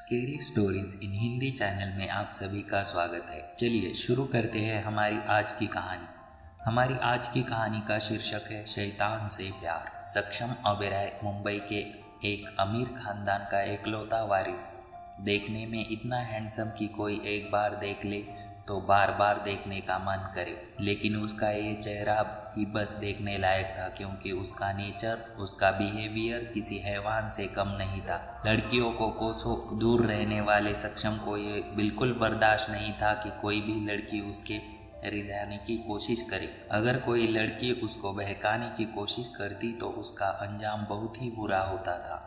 Scary stories in Hindi channel में आप सभी का स्वागत है। चलिए शुरू करते हैं हमारी आज की कहानी। हमारी आज की कहानी का शीर्षक है शैतान से प्यार। सक्षम ओबेरॉय मुंबई के एक अमीर खानदान का एकलौता वारिस। देखने में इतना हैंडसम कि कोई एक बार देख ले तो बार बार देखने का मन करे, लेकिन उसका ये चेहरा ही बस देखने लायक था, क्योंकि उसका नेचर, उसका बिहेवियर किसी हैवान से कम नहीं था। लड़कियों को कोसों दूर रहने वाले सक्षम को ये बिल्कुल बर्दाश्त नहीं था कि कोई भी लड़की उसके रिझाने की कोशिश करे। अगर कोई लड़की उसको बहकाने की कोशिश करती तो उसका अंजाम बहुत ही बुरा होता था।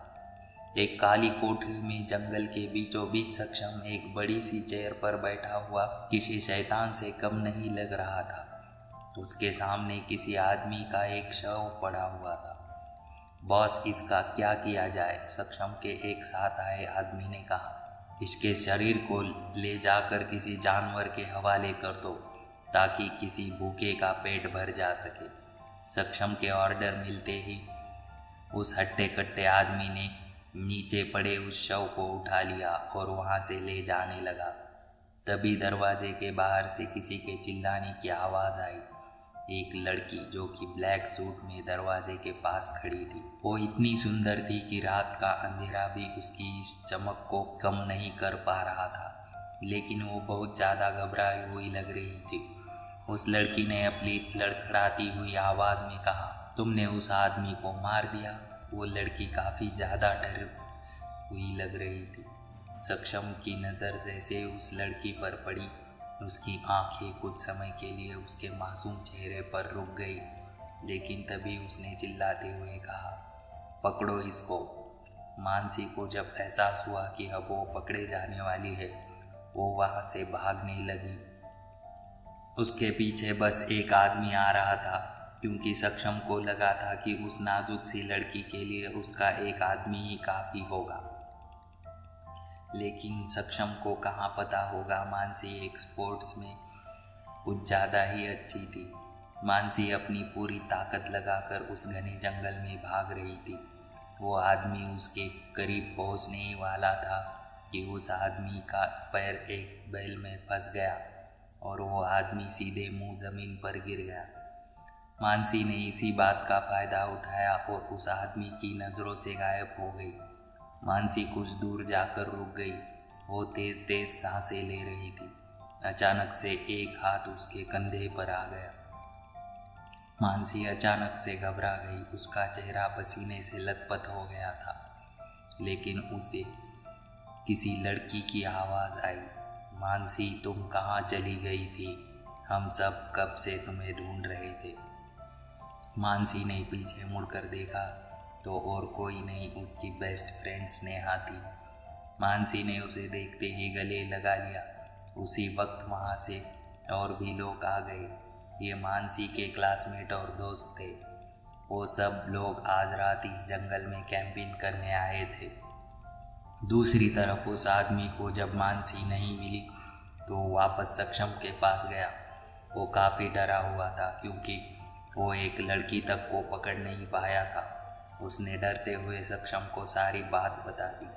एक काली कोठरी में जंगल के बीचों बीच सक्षम एक बड़ी सी चेयर पर बैठा हुआ किसी शैतान से कम नहीं लग रहा था। तो उसके सामने किसी आदमी का एक शव पड़ा हुआ था। बॉस, इसका क्या किया जाए? सक्षम के एक साथ आए आदमी ने कहा। इसके शरीर को ले जाकर किसी जानवर के हवाले कर दो ताकि किसी भूखे का पेट भर जा सके। सक्षम के ऑर्डर मिलते ही उस हट्टे कट्टे आदमी ने नीचे पड़े उस शव को उठा लिया और वहां से ले जाने लगा। तभी दरवाजे के बाहर से किसी के चिल्लाने की आवाज़ आई। एक लड़की जो कि ब्लैक सूट में दरवाजे के पास खड़ी थी, वो इतनी सुंदर थी कि रात का अंधेरा भी उसकी इस चमक को कम नहीं कर पा रहा था, लेकिन वो बहुत ज़्यादा घबराई हुई लग रही थी। उस लड़की ने अपनी लड़खड़ाती हुई आवाज़ में कहा, तुमने उस आदमी को मार दिया? वो लड़की काफ़ी ज़्यादा डर हुई लग रही थी। सक्षम की नज़र जैसे उस लड़की पर पड़ी, उसकी आंखें कुछ समय के लिए उसके मासूम चेहरे पर रुक गई, लेकिन तभी उसने चिल्लाते हुए कहा, पकड़ो इसको। मानसी को जब एहसास हुआ कि अब वो पकड़े जाने वाली है, वो वहाँ से भागने लगी। उसके पीछे बस एक आदमी आ रहा था, क्योंकि सक्षम को लगा था कि उस नाजुक सी लड़की के लिए उसका एक आदमी ही काफ़ी होगा। लेकिन सक्षम को कहाँ पता होगा मानसी एक स्पोर्ट्स में कुछ ज़्यादा ही अच्छी थी। मानसी अपनी पूरी ताकत लगाकर उस घने जंगल में भाग रही थी। वो आदमी उसके करीब पहुँचने ही वाला था कि उस आदमी का पैर एक बैल में फंस गया और वो आदमी सीधे मुंह ज़मीन पर गिर गया। मानसी ने इसी बात का फ़ायदा उठाया और उस आदमी की नज़रों से गायब हो गई। मानसी कुछ दूर जाकर रुक गई। वो तेज़ तेज़ सांसें ले रही थी। अचानक से एक हाथ उसके कंधे पर आ गया। मानसी अचानक से घबरा गई। उसका चेहरा पसीने से लथपथ हो गया था, लेकिन उसे किसी लड़की की आवाज़ आई, मानसी तुम कहाँ चली गई थी? हम सब कब से तुम्हें ढूंढ रहे थे। मानसी ने पीछे मुड़कर देखा तो और कोई नहीं, उसकी बेस्ट फ्रेंड स्नेहा थी। मानसी ने उसे देखते ही गले लगा लिया। उसी वक्त वहाँ से और भी लोग आ गए। ये मानसी के क्लासमेट और दोस्त थे। वो सब लोग आज रात इस जंगल में कैंपिंग करने आए थे। दूसरी तरफ उस आदमी को जब मानसी नहीं मिली तो वापस सक्षम के पास गया। वो काफ़ी डरा हुआ था, क्योंकि वो एक लड़की तक को पकड़ नहीं पाया था। उसने डरते हुए सक्षम को सारी बात बता दी।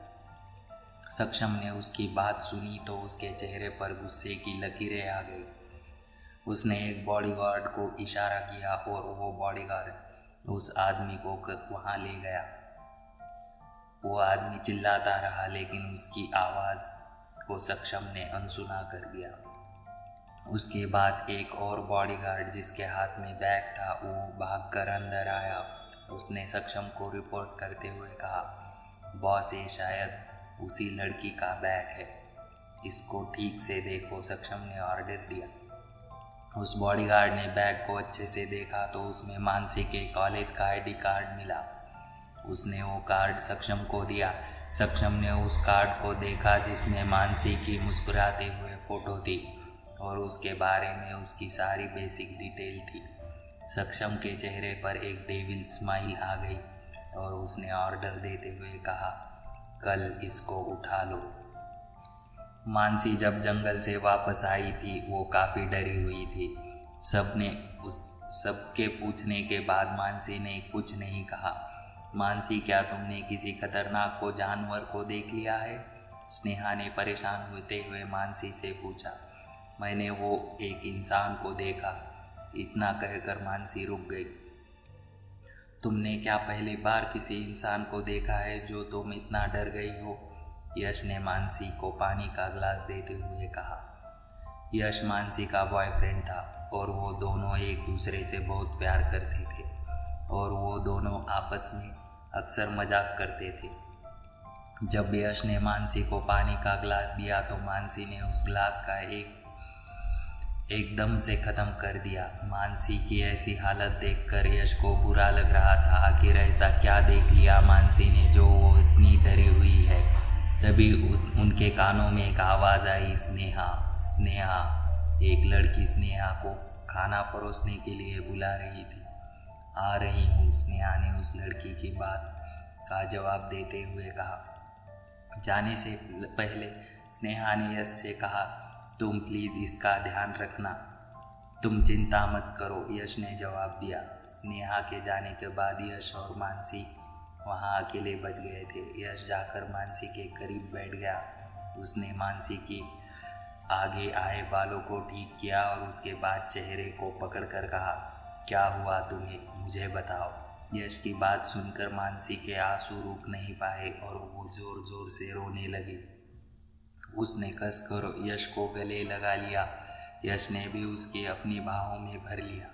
सक्षम ने उसकी बात सुनी तो उसके चेहरे पर गुस्से की लकीरें आ गई। उसने एक बॉडीगार्ड को इशारा किया और वो बॉडीगार्ड उस आदमी को वहाँ ले गया। वो आदमी चिल्लाता रहा, लेकिन उसकी आवाज़ को सक्षम ने अनसुना कर दिया। उसके बाद एक और बॉडीगार्ड जिसके हाथ में बैग था, वो भागकर अंदर आया। उसने सक्षम को रिपोर्ट करते हुए कहा, बॉस ये शायद उसी लड़की का बैग है, इसको ठीक से देखो। सक्षम ने ऑर्डर दिया। उस बॉडीगार्ड ने बैग को अच्छे से देखा तो उसमें मानसी के कॉलेज का आईडी कार्ड मिला। उसने वो कार्ड सक्षम को दिया। सक्षम ने उस कार्ड को देखा जिसमें मानसी की मुस्कुराते हुए फ़ोटो थी और उसके बारे में उसकी सारी बेसिक डिटेल थी। सक्षम के चेहरे पर एक डेविल स्माइल आ गई और उसने ऑर्डर देते हुए कहा, कल इसको उठा लो। मानसी जब जंगल से वापस आई थी वो काफ़ी डरी हुई थी। सबके पूछने के बाद मानसी ने कुछ नहीं कहा। मानसी, क्या तुमने किसी खतरनाक को जानवर को देख लिया है? स्नेहा ने परेशान होते हुए मानसी से पूछा। मैंने वो एक इंसान को देखा। इतना कहकर मानसी रुक गई। तुमने क्या पहली बार किसी इंसान को देखा है जो तुम इतना डर गई हो? यश ने मानसी को पानी का ग्लास देते हुए कहा। यश मानसी का बॉयफ्रेंड था और वो दोनों एक दूसरे से बहुत प्यार करते थे और वो दोनों आपस में अक्सर मजाक करते थे। जब यश ने मानसी को पानी का ग्लास दिया तो मानसी ने उस ग्लास का एकदम से ख़त्म कर दिया। मानसी की ऐसी हालत देखकर यश को बुरा लग रहा था। आखिर ऐसा क्या देख लिया मानसी ने जो वो इतनी डरी हुई है। तभी उनके कानों में एक आवाज़ आई, स्नेहा स्नेहा। एक लड़की स्नेहा को खाना परोसने के लिए बुला रही थी। आ रही हूँ, स्नेहा ने उस लड़की की बात का जवाब देते हुए कहा। जाने से पहले स्नेहा ने यश से कहा, तुम प्लीज़ इसका ध्यान रखना। तुम चिंता मत करो, यश ने जवाब दिया। स्नेहा के जाने के बाद यश और मानसी वहाँ अकेले बच गए थे। यश जाकर मानसी के करीब बैठ गया। उसने मानसी की आगे आए बालों को ठीक किया और उसके बाद चेहरे को पकड़कर कहा, क्या हुआ तुम्हें, मुझे बताओ। यश की बात सुनकर मानसी के आंसू रुक नहीं पाए और वो जोर जोर से रोने लगी। उसने कसकर यश को गले लगा लिया। यश ने भी उसकी अपनी बाहों में भर लिया।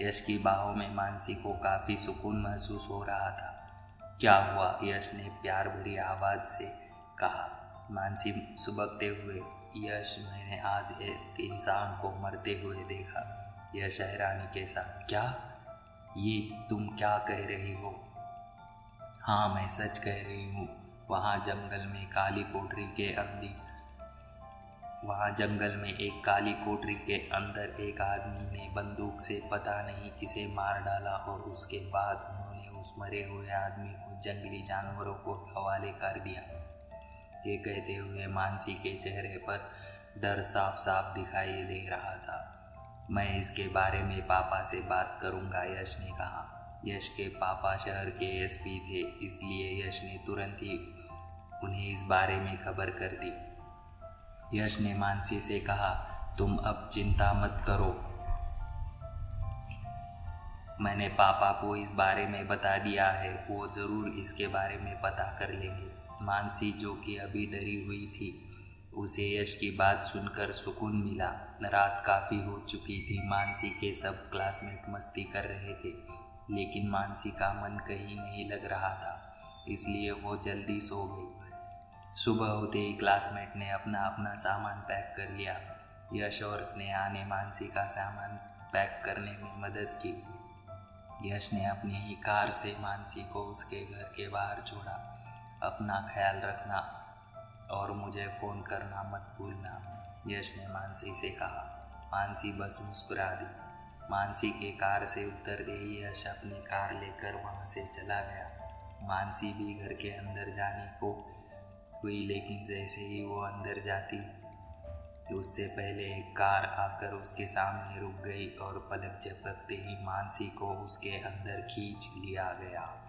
यश की बाहों में मानसी को काफ़ी सुकून महसूस हो रहा था। क्या हुआ, यश ने प्यार भरी आवाज़ से कहा। मानसी सुबकते हुए, यश मैंने आज एक इंसान को मरते हुए देखा। यश हैरानी के साथ, क्या, ये तुम क्या कह रही हो? हाँ, मैं सच कह रही हूँ। वहाँ जंगल में एक काली कोठरी के अंदर एक आदमी ने बंदूक से पता नहीं किसे मार डाला और उसके बाद उन्होंने उस मरे हुए आदमी को जंगली जानवरों को हवाले कर दिया। ये कहते हुए मानसी के चेहरे पर डर साफ साफ दिखाई दे रहा था। मैं इसके बारे में पापा से बात करूँगा, यश ने कहा। यश के पापा शहर के एसपी थे, इसलिए यश ने तुरंत ही उन्हें इस बारे में खबर कर दी। यश ने मानसी से कहा, तुम अब चिंता मत करो, मैंने पापा को इस बारे में बता दिया है, वो ज़रूर इसके बारे में पता कर लेंगे। मानसी, जो कि अभी डरी हुई थी, उसे यश की बात सुनकर सुकून मिला। रात काफ़ी हो चुकी थी। मानसी के सब क्लासमेट मस्ती कर रहे थे, लेकिन मानसी का मन कहीं नहीं लग रहा था, इसलिए वो जल्दी सो गई। सुबह होते ही क्लासमेट ने अपना अपना सामान पैक कर लिया। यश और स्नेहा ने मानसी का सामान पैक करने में मदद की। यश ने अपनी ही कार से मानसी को उसके घर के बाहर छोड़ा। अपना ख्याल रखना और मुझे फ़ोन करना मत भूलना, यश ने मानसी से कहा। मानसी बस मुस्कुरा दी। मानसी के कार से उतरते ही यश अपनी कार लेकर वहाँ से चला गया। मानसी भी घर के अंदर जाने को हुई, लेकिन जैसे ही वो अंदर जाती उससे पहले एक कार आकर उसके सामने रुक गई और पलक झपकते ही मानसी को उसके अंदर खींच लिया गया।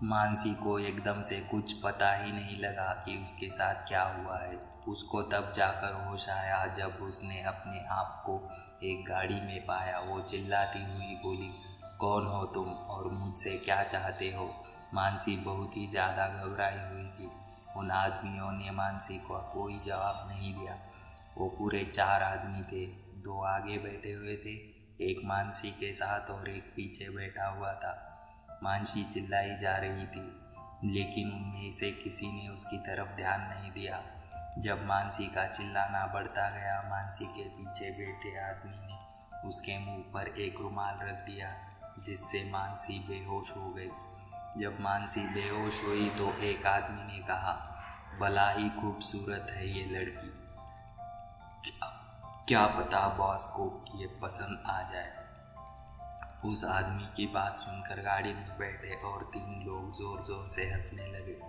मानसी को एकदम से कुछ पता ही नहीं लगा कि उसके साथ क्या हुआ है। उसको तब जाकर होश आया जब उसने अपने आप को एक गाड़ी में पाया। वो चिल्लाती हुई बोली, कौन हो तुम और मुझसे क्या चाहते हो? मानसी बहुत ही ज़्यादा घबराई हुई थी। उन आदमियों ने मानसी को कोई जवाब नहीं दिया। वो पूरे 4 आदमी थे। 2 आगे बैठे हुए थे, एक मानसी के साथ और एक पीछे बैठा हुआ था। मानसी चिल्लाई जा रही थी, लेकिन उनमें से किसी ने उसकी तरफ ध्यान नहीं दिया। जब मानसी का चिल्लाना बढ़ता गया, मानसी के पीछे बैठे आदमी ने उसके मुंह पर एक रुमाल रख दिया, जिससे मानसी बेहोश हो गई। जब मानसी बेहोश हुई तो एक आदमी ने कहा, भला ही खूबसूरत है ये लड़की, क्या पता बॉस को ये पसंद आ जाए। उस आदमी की बात सुनकर गाड़ी में बैठे और 3 लोग जोर जोर से हंसने लगे।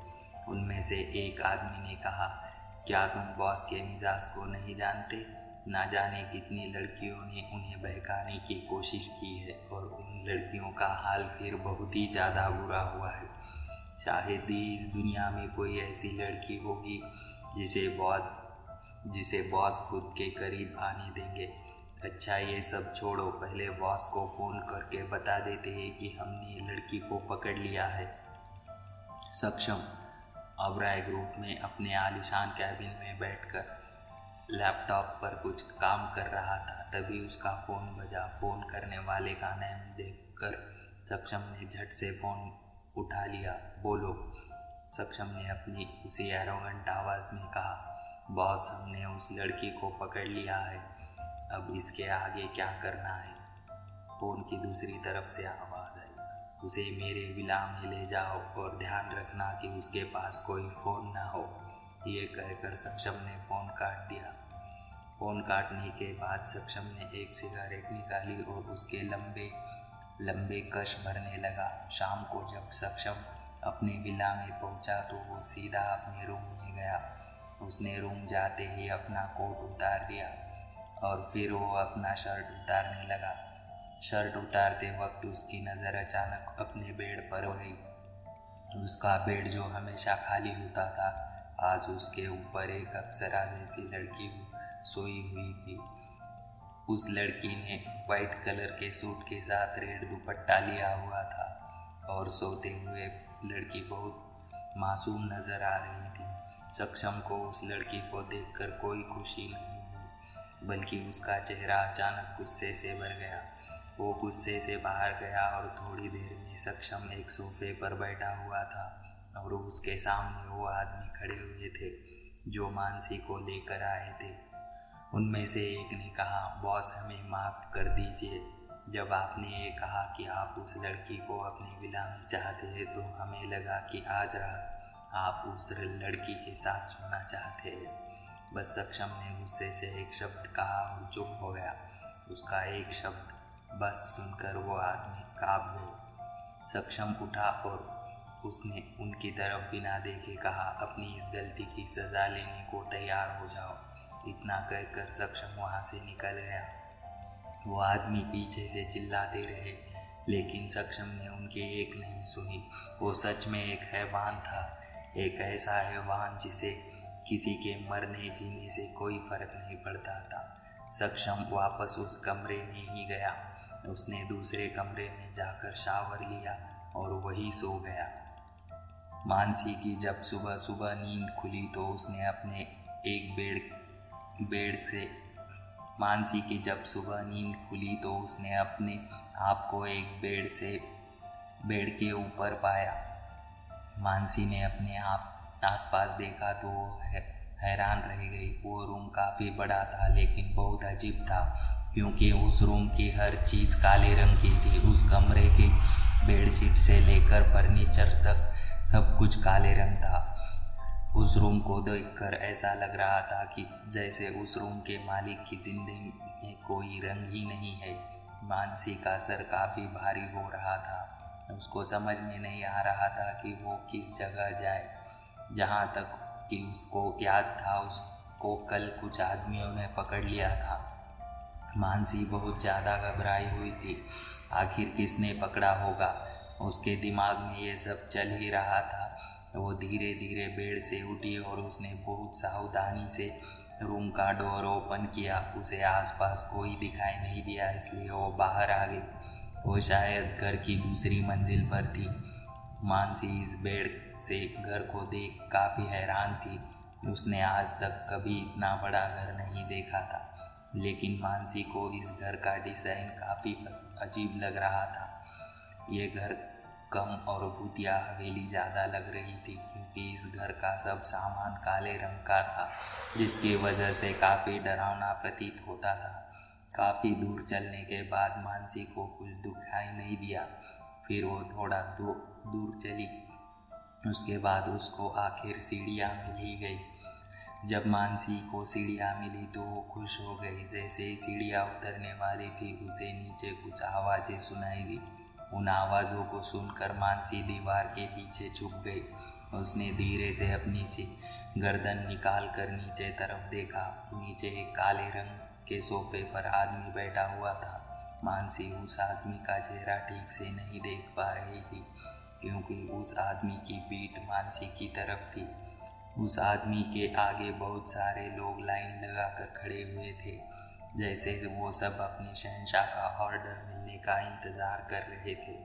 उनमें से एक आदमी ने कहा, क्या तुम बॉस के मिजाज को नहीं जानते? ना जाने कितनी लड़कियों ने उन्हें बहकाने की कोशिश की है और उन लड़कियों का हाल फिर बहुत ही ज़्यादा बुरा हुआ है। शायद ही इस दुनिया में कोई ऐसी लड़की होगी जिसे बॉस खुद के करीब आने देंगे। अच्छा ये सब छोड़ो, पहले बॉस को फ़ोन करके बता देते हैं कि हमने लड़की को पकड़ लिया है। सक्षम अब्राय ग्रुप में अपने आलीशान कैबिन में बैठकर लैपटॉप पर कुछ काम कर रहा था। तभी उसका फ़ोन बजा। फ़ोन करने वाले का नाम देखकर सक्षम ने झट से फ़ोन उठा लिया। बोलो, सक्षम ने अपनी उसी एरोगेंट आवाज़ में कहा। बॉस, हमने उस लड़की को पकड़ लिया है, अब इसके आगे क्या करना है? फ़ोन की दूसरी तरफ से आवाज़ आई। उसे मेरे विला में ले जाओ और ध्यान रखना कि उसके पास कोई फ़ोन ना हो। ये कहकर सक्षम ने फ़ोन काट दिया। फ़ोन काटने के बाद सक्षम ने एक सिगारेट निकाली और उसके लंबे लंबे कश भरने लगा। शाम को जब सक्षम अपने विला में पहुंचा तो वो सीधा अपने रूम में गया। उसने रूम जाते ही अपना कोट उतार दिया और फिर वो अपना शर्ट उतारने लगा। शर्ट उतारते वक्त उसकी नज़र अचानक अपने बेड पर गई। उसका बेड जो हमेशा खाली होता था, आज उसके ऊपर एक अप्सरा जैसी लड़की सोई हुई थी। उस लड़की ने वाइट कलर के सूट के साथ रेड दुपट्टा लिया हुआ था और सोते हुए लड़की बहुत मासूम नज़र आ रही थी। सक्षम को उस लड़की को देखकर कोई खुशी नहीं हुई, बल्कि उसका चेहरा अचानक गुस्से से भर गया। वो गुस्से से बाहर गया और थोड़ी देर में सक्षम एक सोफे पर बैठा हुआ था और उसके सामने वो आदमी खड़े हुए थे जो मानसी को लेकर आए थे। उनमें से एक ने कहा, बॉस, हमें माफ़ कर दीजिए। जब आपने ये कहा कि आप उस लड़की को अपने विला में चाहते हैं तो हमें लगा कि आज रात आप उस लड़की के साथ सोना चाहते हैं। बस सक्षम ने गुस्से से एक शब्द कहा और चुप हो गया। उसका एक शब्द बस सुनकर वो आदमी काँप गए। सक्षम उठा और उसने उनकी तरफ बिना देखे कहा, अपनी इस गलती की सज़ा लेने को तैयार हो जाओ। इतना कहकर सक्षम वहाँ से निकल गया। वो आदमी पीछे से चिल्लाते रहे, लेकिन सक्षम ने उनकी एक नहीं सुनी। वो सच में एक हैवान था, एक ऐसा हैवान जिसे किसी के मरने जीने से कोई फर्क नहीं पड़ता था। सक्षम वापस उस कमरे में ही गया। उसने दूसरे कमरे में जाकर शावर लिया और वही सो गया। मानसी की जब सुबह सुबह नींद खुली तो उसने अपने एक बेड से मानसी की जब सुबह नींद खुली तो उसने अपने आप को एक बेड के ऊपर पाया। मानसी ने अपने आप आसपास देखा तो वो हैरान रह गई। वो रूम काफ़ी बड़ा था लेकिन बहुत अजीब था, क्योंकि उस रूम की हर चीज़ काले रंग की थी। उस कमरे की बेडशीट से लेकर फर्नीचर तक सब कुछ काले रंग था। उस रूम को देखकर ऐसा लग रहा था कि जैसे उस रूम के मालिक की जिंदगी में कोई रंग ही नहीं है। मानसी का सर काफ़ी भारी हो रहा था। उसको समझ में नहीं आ रहा था कि वो किस जगह जाए। जहाँ तक कि उसको याद था, उसको कल कुछ आदमियों ने पकड़ लिया था। मानसी बहुत ज़्यादा घबराई हुई थी। आखिर किसने पकड़ा होगा? उसके दिमाग में ये सब चल ही रहा था। वो धीरे धीरे बेड से उठी और उसने बहुत सावधानी से रूम का डोर ओपन किया। उसे आसपास कोई दिखाई नहीं दिया, इसलिए वो बाहर आ गई। वो शायद घर की दूसरी मंजिल पर थी। मानसी इस बेड से घर को देख काफ़ी हैरान थी। उसने आज तक कभी इतना बड़ा घर नहीं देखा था, लेकिन मानसी को इस घर का डिज़ाइन काफ़ी अजीब लग रहा था। ये घर कम और भूतिया हवेली ज़्यादा लग रही थी, क्योंकि इस घर का सब सामान काले रंग का था, जिसकी वजह से काफ़ी डरावना प्रतीत होता था। काफ़ी दूर चलने के बाद मानसी को कुछ दिखाई नहीं दिया। फिर वो थोड़ा दूर चली। उसके बाद उसको आखिर सीढ़ियाँ मिल ही गई। जब मानसी को सीढ़ियाँ मिली तो वो खुश हो गई। जैसे ही सीढ़ियाँ उतरने वाली थी, उसे नीचे कुछ आवाज़ें सुनाई दी। उन आवाज़ों को सुनकर मानसी दीवार के पीछे छुप गई। उसने धीरे से अपनी सी गर्दन निकाल कर नीचे तरफ देखा। नीचे एक काले रंग के सोफे पर आदमी बैठा हुआ था। मानसी उस आदमी का चेहरा ठीक से नहीं देख पा रही थी, क्योंकि उस आदमी की पीठ मानसी की तरफ थी। उस आदमी के आगे बहुत सारे लोग लाइन लगाकर खड़े हुए थे, जैसे वो सब अपने शहंशाह का ऑर्डर मिलने का इंतज़ार कर रहे थे।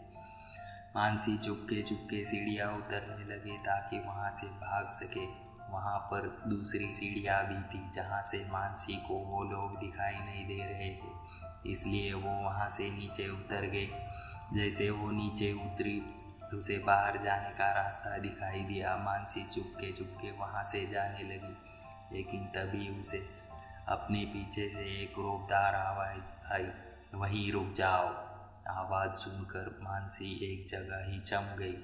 मानसी चुपके चुपके सीढ़ियाँ उतरने लगे ताकि वहाँ से भाग सके। वहाँ पर दूसरी सीढ़ियाँ भी थी जहाँ से मानसी को वो लोग दिखाई नहीं दे रहे थे, इसलिए वो वहाँ से नीचे उतर गई। जैसे वो नीचे उतरी उसे बाहर जाने का रास्ता दिखाई दिया। मानसी चुपके चुपके वहाँ से जाने लगी, लेकिन तभी उसे अपने पीछे से एक रोकदार आवाज़ आई, वहीं रुक जाओ। आवाज़ सुनकर मानसी एक जगह ही जम गई।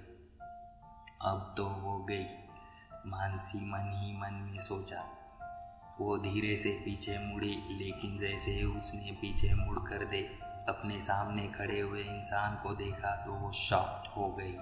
अब तो वो गई, मानसी मन ही मन में सोचा। वो धीरे से पीछे मुड़ी, लेकिन जैसे ही उसने पीछे मुड़कर अपने सामने खड़े हुए इंसान को देखा तो वो शॉक्ड हो गई।